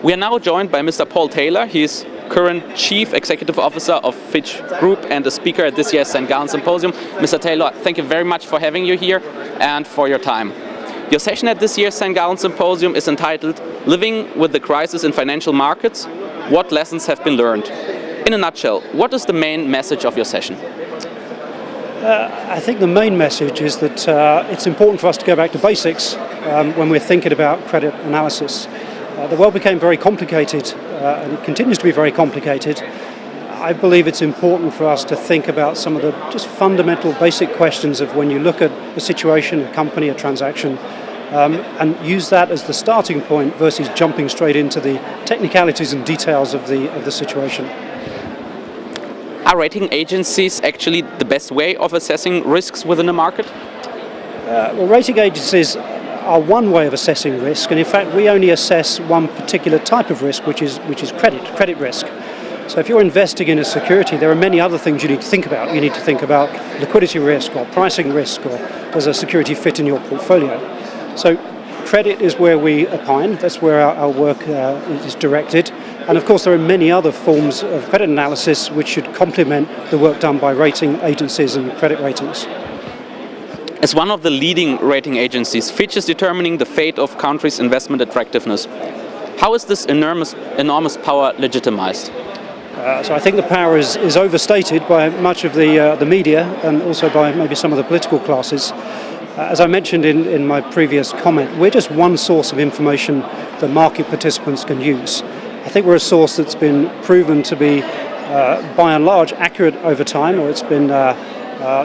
We are now joined by Mr. Paul Taylor. He is current Chief Executive Officer of Fitch Group and a speaker at this year's St. Gallen Symposium. Mr. Taylor, thank you very much for having you here and for your time. Your session at this year's St. Gallen Symposium is entitled Living with the Crisis in Financial Markets, What Lessons Have Been Learned? In a nutshell, what is the main message of your session? I think the main message is that it's important for us to go back to basics when we're thinking about credit analysis. The world became very complicated and it continues to be very complicated. I believe it's important for us to think about some of the just fundamental basic questions of when you look at a situation, a company, a transaction, and use that as the starting point versus jumping straight into the technicalities and details of the situation. Are rating agencies actually the best way of assessing risks within a market? Well, rating agencies are one way of assessing risk, and in fact we only assess one particular type of risk, which is credit risk. So if you're investing in a security, there are many other things you need to think about. You need to think about liquidity risk or pricing risk, or does a security fit in your portfolio. So credit is where we opine, that's where our work is directed. And of course there are many other forms of credit analysis which should complement the work done by rating agencies and credit ratings. As one of the leading rating agencies, Fitch is determining the fate of countries' investment attractiveness. How is this enormous power legitimized? So I think the power is overstated by much of the media and also by maybe some of the political classes. As I mentioned in my previous comment, we're just one source of information that market participants can use. I think we're a source that's been proven to be, by and large, accurate over time, or it's been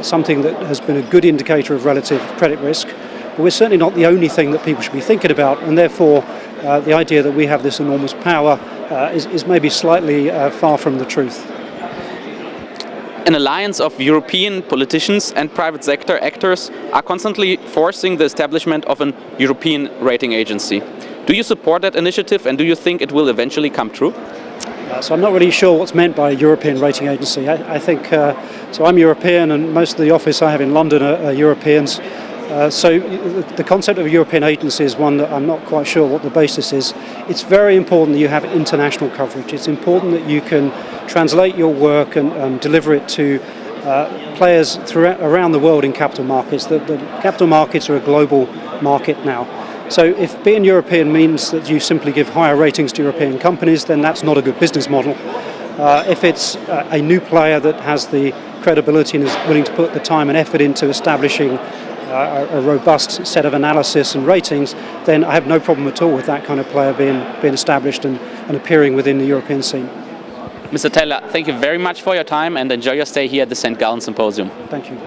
something that has been a good indicator of relative credit risk. But we're certainly not the only thing that people should be thinking about, and therefore the idea that we have this enormous power is maybe slightly far from the truth. An alliance of European politicians and private sector actors are constantly forcing the establishment of an European rating agency. Do you support that initiative, and do you think it will eventually come true? So I'm not really sure what's meant by a European rating agency. I think, so I'm European and most of the office I have in London are Europeans. So the concept of a European agency is one that I'm not quite sure what the basis is. It's very important that you have international coverage. It's important that you can translate your work and deliver it to players around the world in capital markets. The capital markets are a global market now. So if being European means that you simply give higher ratings to European companies, then that's not a good business model. If it's a new player that has the credibility and is willing to put the time and effort into establishing a robust set of analysis and ratings, then I have no problem at all with that kind of player being established and appearing within the European scene. Mr. Taylor, thank you very much for your time and enjoy your stay here at the St. Gallen Symposium. Thank you.